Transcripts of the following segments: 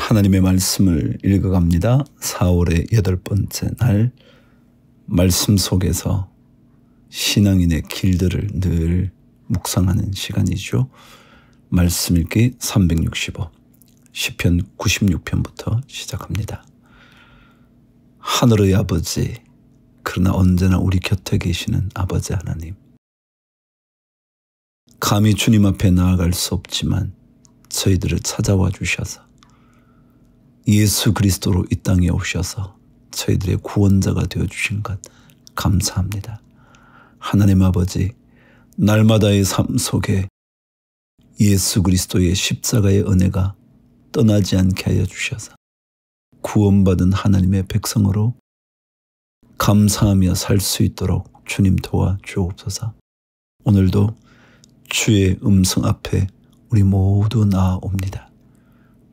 하나님의 말씀을 읽어갑니다. 4월의 8번째 날 말씀 속에서 신앙인의 길들을 늘 묵상하는 시간이죠. 말씀 읽기 365 시편 96편부터 시작합니다. 하늘의 아버지, 그러나 언제나 우리 곁에 계시는 아버지 하나님, 감히 주님 앞에 나아갈 수 없지만 저희들을 찾아와 주셔서 예수 그리스도로 이 땅에 오셔서 저희들의 구원자가 되어주신 것 감사합니다. 하나님 아버지, 날마다의 삶 속에 예수 그리스도의 십자가의 은혜가 떠나지 않게 하여 주셔서 구원받은 하나님의 백성으로 감사하며 살 수 있도록 주님 도와주옵소서. 오늘도 주의 음성 앞에 우리 모두 나아옵니다.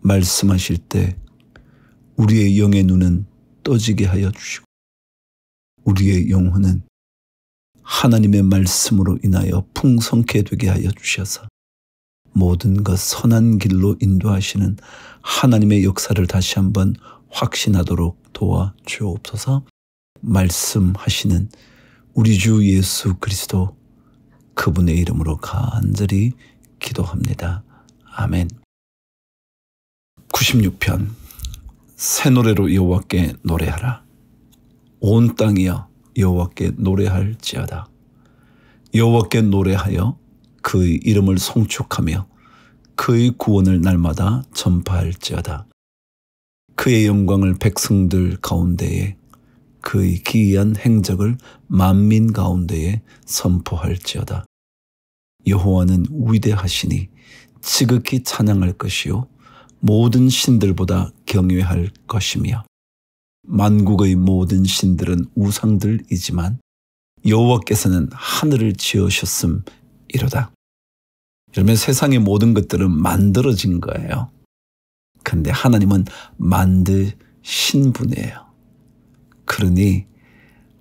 말씀하실 때 우리의 영의 눈은 떠지게 하여 주시고 우리의 영혼은 하나님의 말씀으로 인하여 풍성케 되게 하여 주셔서 모든 것 선한 길로 인도하시는 하나님의 역사를 다시 한번 확신하도록 도와주옵소서. 말씀하시는 우리 주 예수 그리스도 그분의 이름으로 간절히 기도합니다. 아멘. 96편 새 노래로 여호와께 노래하라. 온 땅이여 여호와께 노래할지어다. 여호와께 노래하여 그의 이름을 송축하며 그의 구원을 날마다 전파할지어다. 그의 영광을 백성들 가운데에 그의 기이한 행적을 만민 가운데에 선포할지어다. 여호와는 위대하시니 지극히 찬양할 것이요 모든 신들보다 경외할 것이며 만국의 모든 신들은 우상들이지만 여호와께서는 하늘을 지으셨음이로다. 이러면 세상의 모든 것들은 만들어진 거예요. 근데 하나님은 만드신 분이에요. 그러니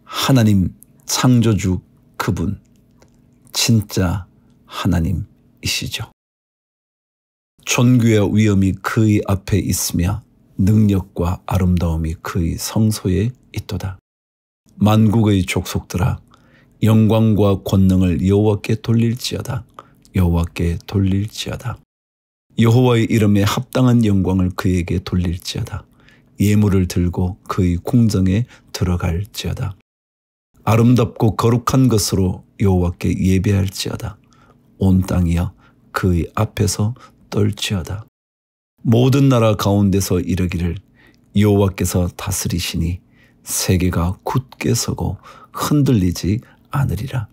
하나님 창조주 그분 진짜 하나님이시죠. 존귀와 위엄이 그의 앞에 있으며 능력과 아름다움이 그의 성소에 있도다. 만국의 족속들아 영광과 권능을 여호와께 돌릴지어다. 여호와께 돌릴지어다. 여호와의 이름에 합당한 영광을 그에게 돌릴지어다. 예물을 들고 그의 궁정에 들어갈지어다. 아름답고 거룩한 것으로 여호와께 예배할지어다. 온 땅이여 그의 앞에서 떨지어다. 모든 나라 가운데서 이르기를 여호와께서 다스리시니 세계가 굳게 서고 흔들리지 않으리라.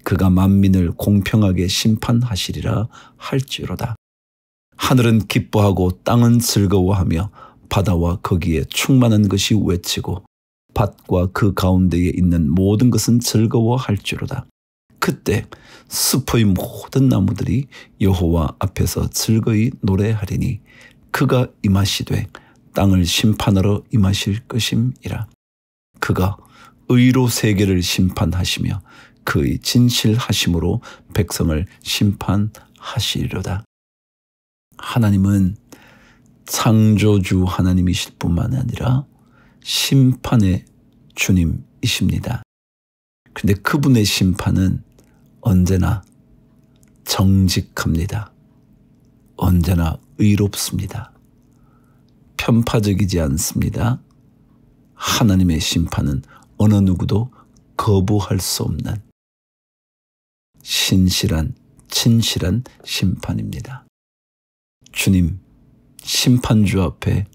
그가 만민을 공평하게 심판하시리라 할지로다. 하늘은 기뻐하고 땅은 즐거워하며 바다와 거기에 충만한 것이 외치고 밭과 그 가운데에 있는 모든 것은 즐거워할지로다. 그때 숲의 모든 나무들이 여호와 앞에서 즐거이 노래하리니 그가 임하시되 땅을 심판하러 임하실 것임이라. 그가 의로 세계를 심판하시며 그의 진실하심으로 백성을 심판하시리로다. 하나님은 창조주 하나님이실 뿐만 아니라 심판의 주님이십니다. 근데 그분의 심판은 언제나 정직합니다. 언제나 의롭습니다. 편파적이지 않습니다. 하나님의 심판은 어느 누구도 거부할 수 없는 신실한 진실한 심판입니다. 주님 심판주 앞에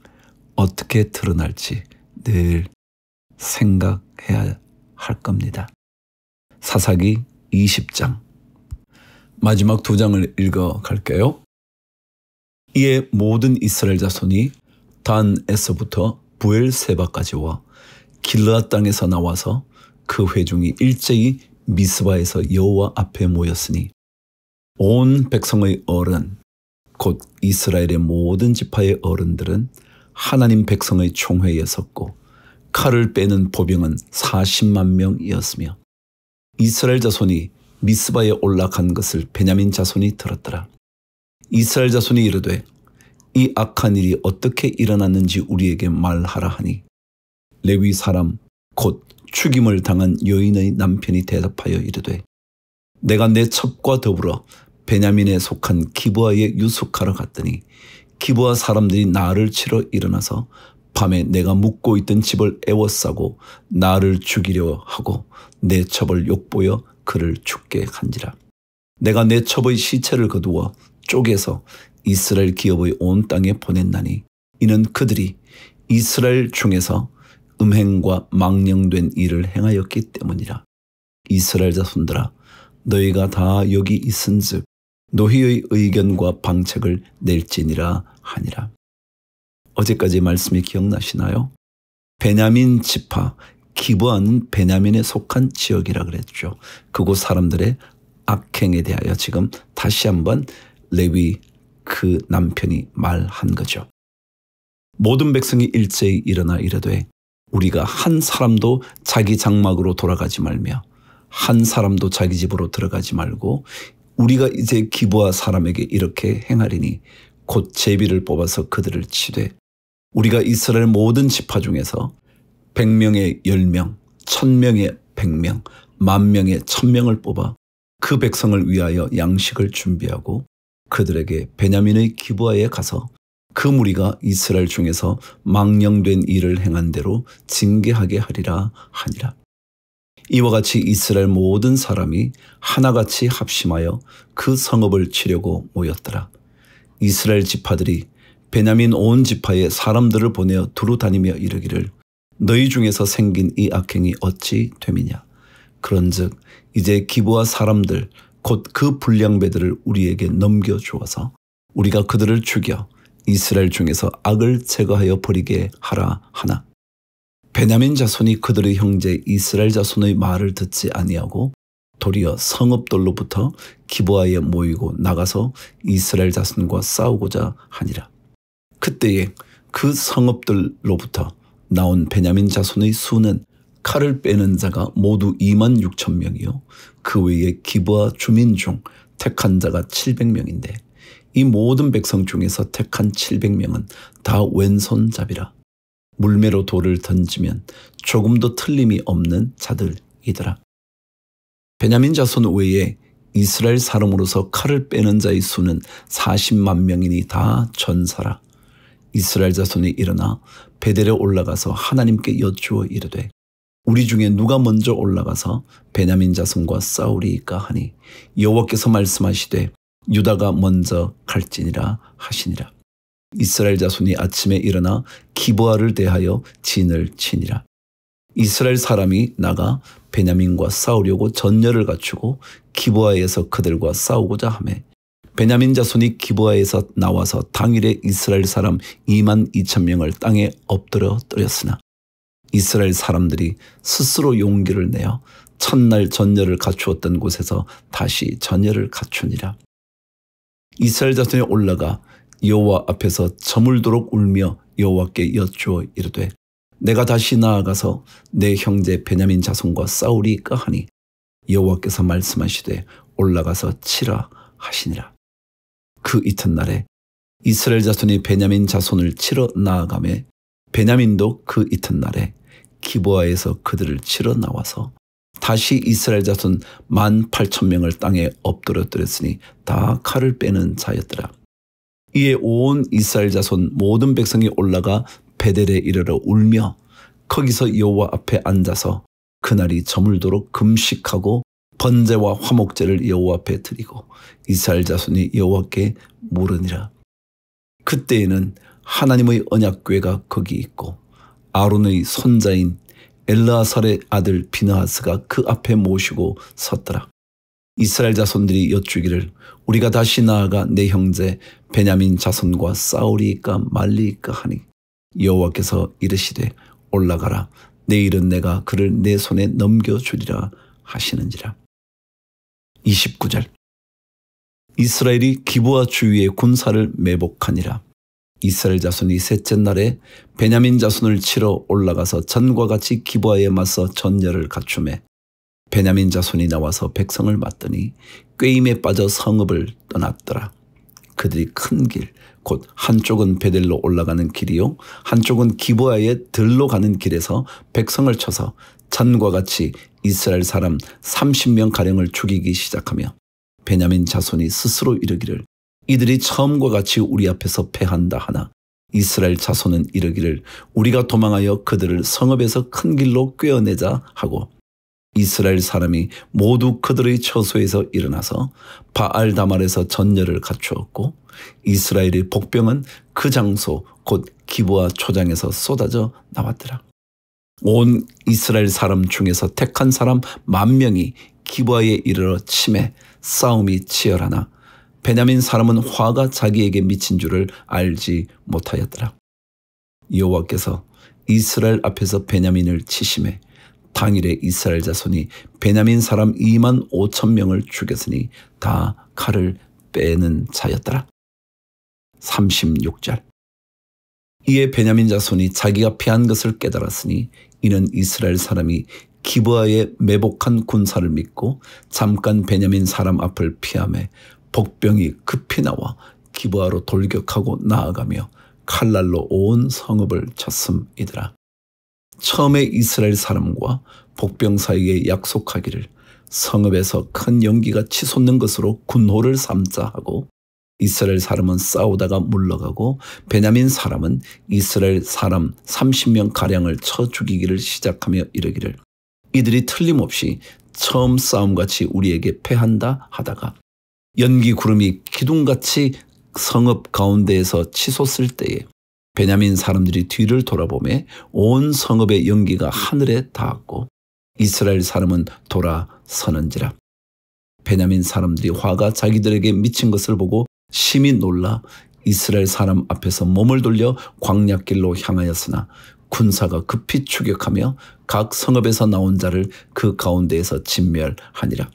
어떻게 드러날지 늘 생각해야 할 겁니다. 사사기 20장 마지막 2장을 읽어갈게요. 이에 모든 이스라엘 자손이 단에서부터 부엘세바까지와 길르앗 땅에서 나와서 그 회중이 일제히 미스바에서 여호와 앞에 모였으니 온 백성의 어른 곧 이스라엘의 모든 지파의 어른들은 하나님 백성의 총회에 섰고 칼을 빼는 보병은 40만 명이었으며 이스라엘 자손이 미스바에 올라간 것을 베냐민 자손이 들었더라. 이스라엘 자손이 이르되 이 악한 일이 어떻게 일어났는지 우리에게 말하라 하니 레위 사람 곧 죽임을 당한 여인의 남편이 대답하여 이르되 내가 내 첩과 더불어 베냐민에 속한 기브아에 유숙하러 갔더니 기브아 사람들이 나를 치러 일어나서 밤에 내가 묵고 있던 집을 에워싸고 나를 죽이려 하고 내 첩을 욕보여 그를 죽게 한지라. 내가 내 첩의 시체를 거두어 쪼개서 이스라엘 기업의 온 땅에 보냈나니 이는 그들이 이스라엘 중에서 음행과 망령된 일을 행하였기 때문이라. 이스라엘 자손들아 너희가 다 여기 있은즉 너희의 의견과 방책을 낼지니라 하니라. 어제까지 말씀이 기억나시나요? 베냐민 지파 기브아는 베냐민에 속한 지역이라 그랬죠. 그곳 사람들의 악행에 대하여 지금 다시 한번 레위 그 남편이 말한 거죠. 모든 백성이 일제히 일어나 이르되 우리가 한 사람도 자기 장막으로 돌아가지 말며 한 사람도 자기 집으로 들어가지 말고 우리가 이제 기브아 사람에게 이렇게 행하리니 곧 제비를 뽑아서 그들을 치되 우리가 이스라엘 모든 지파 중에서 100명에 10명, 1000명에 100명, 10,000명에 1000명을 뽑아 그 백성을 위하여 양식을 준비하고 그들에게 베냐민의 기브아에 가서 그 무리가 이스라엘 중에서 망령된 일을 행한 대로 징계하게 하리라 하니라. 이와 같이 이스라엘 모든 사람이 하나같이 합심하여 그 성읍을 치려고 모였더라. 이스라엘 지파들이 베냐민 온 지파에 사람들을 보내어 두루 다니며 이르기를 너희 중에서 생긴 이 악행이 어찌 됨이냐. 그런즉 이제 기브아 사람들 곧 그 불량배들을 우리에게 넘겨주어서 우리가 그들을 죽여 이스라엘 중에서 악을 제거하여 버리게 하라 하나. 베냐민 자손이 그들의 형제 이스라엘 자손의 말을 듣지 아니하고 도리어 성읍들로부터 기브아에 모이고 나가서 이스라엘 자손과 싸우고자 하니라. 그때에 그 성읍들로부터 나온 베냐민 자손의 수는 칼을 빼는 자가 모두 26,000명이요 그 외에 기브아 주민 중 택한 자가 700명인데 이 모든 백성 중에서 택한 700명은 다 왼손잡이라. 물매로 돌을 던지면 조금도 틀림이 없는 자들이더라. 베냐민 자손 외에 이스라엘 사람으로서 칼을 빼는 자의 수는 40만 명이니 다 전사라. 이스라엘 자손이 일어나 베델에 올라가서 하나님께 여쭈어 이르되 우리 중에 누가 먼저 올라가서 베냐민 자손과 싸우리이까 하니 여호와께서 말씀하시되 유다가 먼저 갈지니라 하시니라. 이스라엘 자손이 아침에 일어나 기브아를 대하여 진을 치니라. 이스라엘 사람이 나가 베냐민과 싸우려고 전열을 갖추고 기브아에서 그들과 싸우고자 하매 베냐민 자손이 기브아에서 나와서 당일에 이스라엘 사람 22,000명을 땅에 엎드려 뜨렸으나 이스라엘 사람들이 스스로 용기를 내어 첫날 전열을 갖추었던 곳에서 다시 전열을 갖추니라. 이스라엘 자손이 올라가 여호와 앞에서 저물도록 울며 여호와께 여쭈어 이르되 내가 다시 나아가서 내 형제 베냐민 자손과 싸우리이까 하니 여호와께서 말씀하시되 올라가서 치라 하시니라. 그 이튿날에 이스라엘 자손이 베냐민 자손을 치러 나아가매 베냐민도 그 이튿날에 기브아에서 그들을 치러 나와서 다시 이스라엘 자손 18,000명을 땅에 엎드려뜨렸으니 다 칼을 빼는 자였더라. 이에 온 이스라엘 자손 모든 백성이 올라가 베델에 이르러 울며 거기서 여호와 앞에 앉아서 그날이 저물도록 금식하고 번제와 화목제를 여호와 앞에 드리고 이스라엘 자손이 여호와께 물으니라. 그때에는 하나님의 언약궤가 거기 있고 아론의 손자인 엘르아살의 아들 비느하스가 그 앞에 모시고 섰더라. 이스라엘 자손들이 여쭈기를 우리가 다시 나아가 내 형제 베냐민 자손과 싸우리이까 말리이까 하니 여호와께서 이르시되 올라가라. 내일은 내가 그를 내 손에 넘겨주리라 하시는지라. 29절 이스라엘이 기브아 주위에 군사를 매복하니라. 이스라엘 자손이 셋째 날에 베냐민 자손을 치러 올라가서 전과 같이 기브아에 맞서 전열을 갖추매 베냐민 자손이 나와서 백성을 맞더니 꾀임에 빠져 성읍을 떠났더라. 그들이 큰 길 곧 한쪽은 베델로 올라가는 길이요 한쪽은 기브아의 들로 가는 길에서 백성을 쳐서 전과 같이 이스라엘 사람 30명가량을 죽이기 시작하며 베냐민 자손이 스스로 이르기를 이들이 처음과 같이 우리 앞에서 패한다 하나 이스라엘 자손은 이르기를 우리가 도망하여 그들을 성읍에서 큰 길로 꿰어내자 하고 이스라엘 사람이 모두 그들의 처소에서 일어나서 바알다말에서 전열을 갖추었고 이스라엘의 복병은 그 장소 곧 기브아 초장에서 쏟아져 나왔더라. 온 이스라엘 사람 중에서 택한 사람 10,000명이 기브아에 이르러 치매 싸움이 치열하나 베냐민 사람은 화가 자기에게 미친 줄을 알지 못하였더라. 여호와께서 이스라엘 앞에서 베냐민을 치심해 당일에 이스라엘 자손이 베냐민 사람 25,000명을 죽였으니 다 칼을 빼는 자였더라. 36절 이에 베냐민 자손이 자기가 패한 것을 깨달았으니 이는 이스라엘 사람이 기브아에 매복한 군사를 믿고 잠깐 베냐민 사람 앞을 피하매 복병이 급히 나와 기브아로 돌격하고 나아가며 칼날로 온 성읍을 쳤음이더라. 처음에 이스라엘 사람과 복병 사이에 약속하기를 성읍에서 큰 연기가 치솟는 것으로 군호를 삼자 하고 이스라엘 사람은 싸우다가 물러가고 베냐민 사람은 이스라엘 사람 30명가량을 쳐 죽이기를 시작하며 이르기를 이들이 틀림없이 처음 싸움같이 우리에게 패한다 하다가 연기 구름이 기둥같이 성읍 가운데에서 치솟을 때에 베냐민 사람들이 뒤를 돌아보매 온 성읍의 연기가 하늘에 닿았고 이스라엘 사람은 돌아서는지라. 베냐민 사람들이 화가 자기들에게 미친 것을 보고 심히 놀라 이스라엘 사람 앞에서 몸을 돌려 광야길로 향하였으나 군사가 급히 추격하며 각 성읍에서 나온 자를 그 가운데에서 진멸하니라.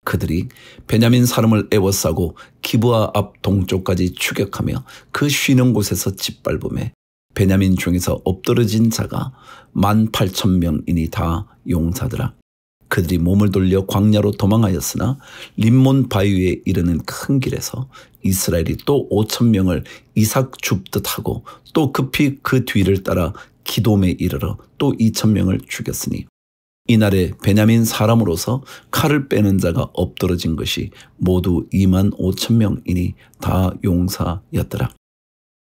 그들이 베냐민 사람을 애워싸고 기브아 앞 동쪽까지 추격하며 그 쉬는 곳에서 짓밟음에 베냐민 중에서 엎드러진 자가 18,000명이니 다 용사더라. 그들이 몸을 돌려 광야로 도망하였으나 림몬 바위에 이르는 큰 길에서 이스라엘이 또 5,000명을 이삭 줍듯 하고 또 급히 그 뒤를 따라 기돔에 이르러 또 2,000명을 죽였으니 이날에 베냐민 사람으로서 칼을 빼는 자가 엎드러진 것이 모두 25,000명이니 다 용사였더라.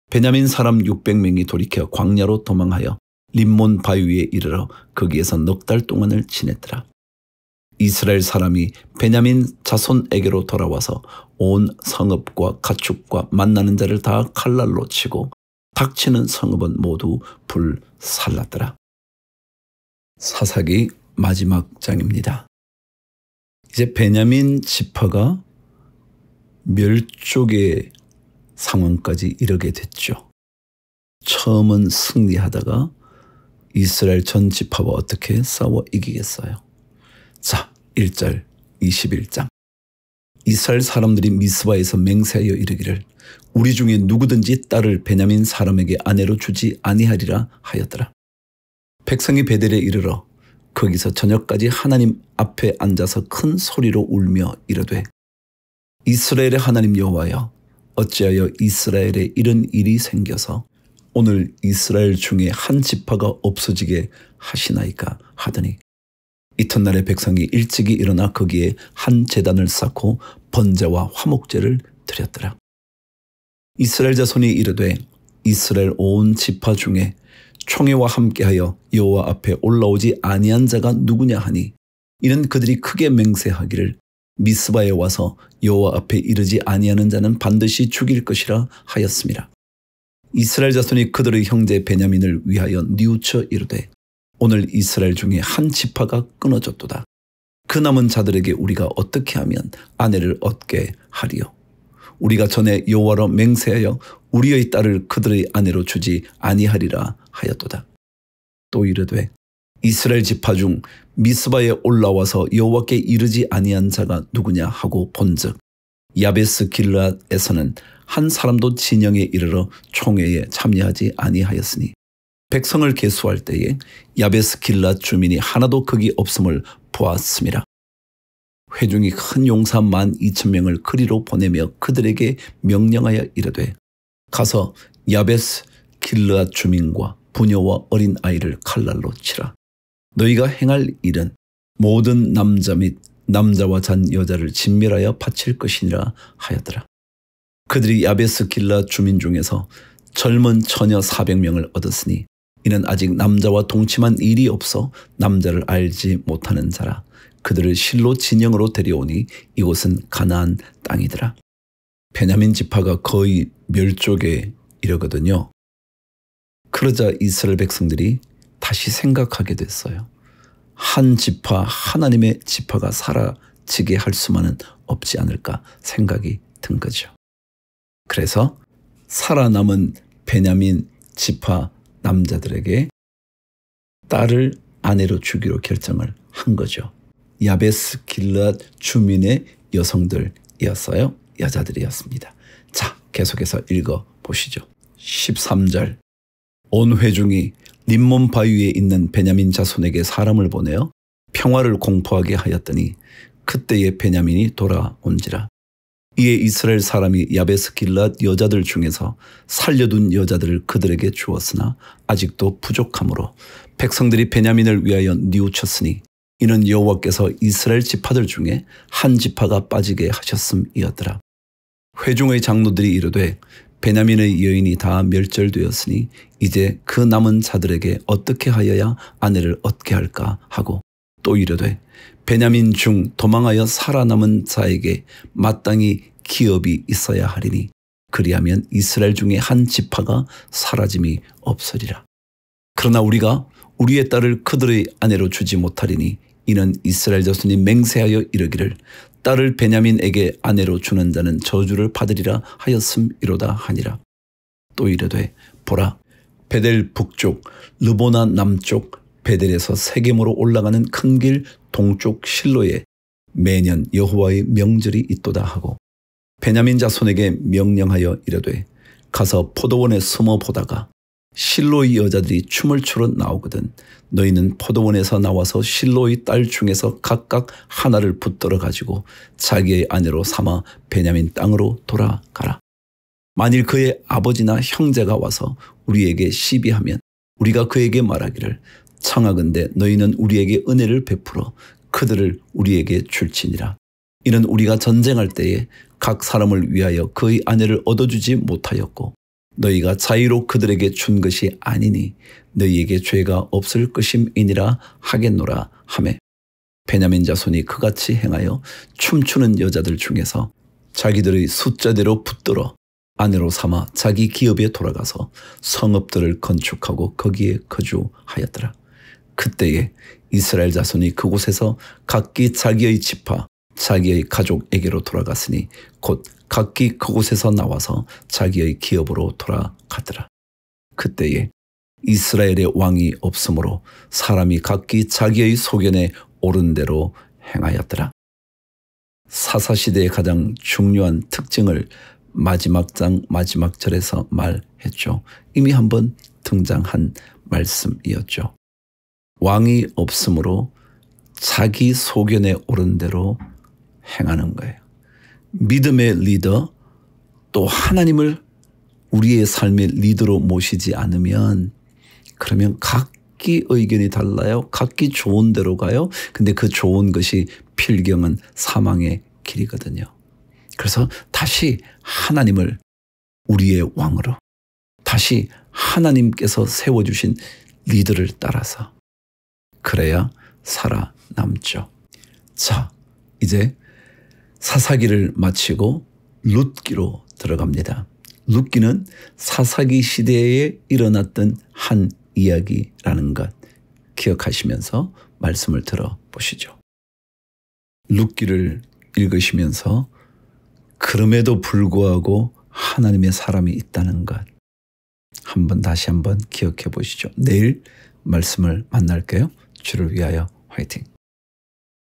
베냐민 사람 600명이 돌이켜 광야로 도망하여 림몬 바위에 이르러 거기에서 넉 달 동안을 지냈더라. 이스라엘 사람이 베냐민 자손에게로 돌아와서 온 성읍과 가축과 만나는 자를 다 칼날로 치고 닥치는 성읍은 모두 불살랐더라. 사사기 마지막 장입니다. 이제 베냐민 지파가 멸족의 상황까지 이르게 됐죠. 처음은 승리하다가 이스라엘 전 지파와 어떻게 싸워 이기겠어요. 자, 1절 21장 이스라엘 사람들이 미스바에서 맹세하여 이르기를 우리 중에 누구든지 딸을 베냐민 사람에게 아내로 주지 아니하리라 하였더라. 백성이 베델에 이르러 거기서 저녁까지 하나님 앞에 앉아서 큰 소리로 울며 이르되 이스라엘의 하나님 여호와여 어찌하여 이스라엘에 이런 일이 생겨서 오늘 이스라엘 중에 한 지파가 없어지게 하시나이까 하더니 이튿날에 백성이 일찍이 일어나 거기에 한 제단을 쌓고 번제와 화목제를 드렸더라. 이스라엘 자손이 이르되 이스라엘 온 지파 중에 총회와 함께하여 여호와 앞에 올라오지 아니한 자가 누구냐 하니 이는 그들이 크게 맹세하기를 미스바에 와서 여호와 앞에 이르지 아니하는 자는 반드시 죽일 것이라 하였습니다. 이스라엘 자손이 그들의 형제 베냐민을 위하여 뉘우쳐 이르되 오늘 이스라엘 중에 한 지파가 끊어졌도다. 그 남은 자들에게 우리가 어떻게 하면 아내를 얻게 하리요. 우리가 전에 여호와로 맹세하여 우리의 딸을 그들의 아내로 주지 아니하리라 하였도다. 또 이르되 이스라엘 지파 중 미스바에 올라와서 여호와께 이르지 아니한 자가 누구냐 하고 본즉 야베스 길앗에서는 한 사람도 진영에 이르러 총회에 참여하지 아니하였으니 백성을 계수할 때에 야베스 길앗 주민이 하나도 거기 없음을 보았음이라. 회중이 큰 용사 12,000명을 그리로 보내며 그들에게 명령하여 이르되 가서 야베스 길르앗 주민과 부녀와 어린 아이를 칼날로 치라. 너희가 행할 일은 모든 남자 및 남자와 잔 여자를 진멸하여 바칠 것이니라 하였더라. 그들이 야베스 길르앗 주민 중에서 젊은 처녀 400명을 얻었으니 이는 아직 남자와 동침한 일이 없어 남자를 알지 못하는 자라. 그들을 실로 진영으로 데려오니 이곳은 가나안 땅이더라. 베냐민 지파가 거의 멸족에 이르거든요. 그러자 이스라엘 백성들이 다시 생각하게 됐어요. 한 지파, 하나님의 지파가 사라지게 할 수만은 없지 않을까 생각이 든 거죠. 그래서 살아남은 베냐민 지파 남자들에게 딸을 아내로 주기로 결정을 한 거죠. 야베스 길르앗 주민의 여성들이었어요. 여자들이었습니다. 자, 계속해서 읽어보시죠. 13절. 온 회중이 림몬 바위에 있는 베냐민 자손에게 사람을 보내어 평화를 공포하게 하였더니 그때에 베냐민이 돌아온지라. 이에 이스라엘 사람이 야베스 길르앗 여자들 중에서 살려둔 여자들을 그들에게 주었으나 아직도 부족하므로 백성들이 베냐민을 위하여 뉘우쳤으니 이는 여호와께서 이스라엘 지파들 중에 한 지파가 빠지게 하셨음이었더라. 회중의 장로들이 이르되 베냐민의 여인이 다 멸절되었으니 이제 그 남은 자들에게 어떻게 하여야 아내를 얻게 할까 하고 또 이르되 베냐민 중 도망하여 살아남은 자에게 마땅히 기업이 있어야 하리니 그리하면 이스라엘 중에 한 지파가 사라짐이 없으리라. 그러나 우리가 우리의 딸을 그들의 아내로 주지 못하리니 이는 이스라엘 자손이 맹세하여 이르기를 딸을 베냐민에게 아내로 주는 자는 저주를 받으리라 하였음이로다 하니라. 또 이르되 보라 베델 북쪽 르보나 남쪽 베델에서 세겜으로 올라가는 큰 길 동쪽 실로에 매년 여호와의 명절이 있도다 하고 베냐민 자손에게 명령하여 이르되 가서 포도원에 숨어 보다가 실로의 여자들이 춤을 추러 나오거든 너희는 포도원에서 나와서 실로의 딸 중에서 각각 하나를 붙들어 가지고 자기의 아내로 삼아 베냐민 땅으로 돌아가라. 만일 그의 아버지나 형제가 와서 우리에게 시비하면 우리가 그에게 말하기를 청하건대 너희는 우리에게 은혜를 베풀어 그들을 우리에게 줄지니라. 이는 우리가 전쟁할 때에 각 사람을 위하여 그의 아내를 얻어주지 못하였고 너희가 자의로 그들에게 준 것이 아니니 너희에게 죄가 없을 것임이니라 하겠노라 하매 베냐민 자손이 그같이 행하여 춤추는 여자들 중에서 자기들의 숫자대로 붙들어 아내로 삼아 자기 기업에 돌아가서 성읍들을 건축하고 거기에 거주하였더라. 그때에 이스라엘 자손이 그곳에서 각기 자기의 지파 자기의 가족에게로 돌아갔으니 곧 각기 그곳에서 나와서 자기의 기업으로 돌아가더라. 그때에 이스라엘의 왕이 없으므로 사람이 각기 자기의 소견에 옳은 대로 행하였더라. 사사시대의 가장 중요한 특징을 마지막 장 마지막 절에서 말했죠. 이미 한번 등장한 말씀이었죠. 왕이 없으므로 자기 소견에 옳은 대로 행하는 거예요. 믿음의 리더, 또 하나님을 우리의 삶의 리더로 모시지 않으면 그러면 각기 의견이 달라요. 각기 좋은 대로 가요. 근데 그 좋은 것이 필경은 사망의 길이거든요. 그래서 다시 하나님을 우리의 왕으로, 다시 하나님께서 세워주신 리더를 따라서 그래야 살아남죠. 자, 이제 사사기를 마치고 룻기로 들어갑니다. 룻기는 사사기 시대에 일어났던 한 이야기라는 것 기억하시면서 말씀을 들어보시죠. 룻기를 읽으시면서 그럼에도 불구하고 하나님의 사람이 있다는 것 다시 한번 기억해 보시죠. 내일 말씀을 만날게요. 주를 위하여 화이팅!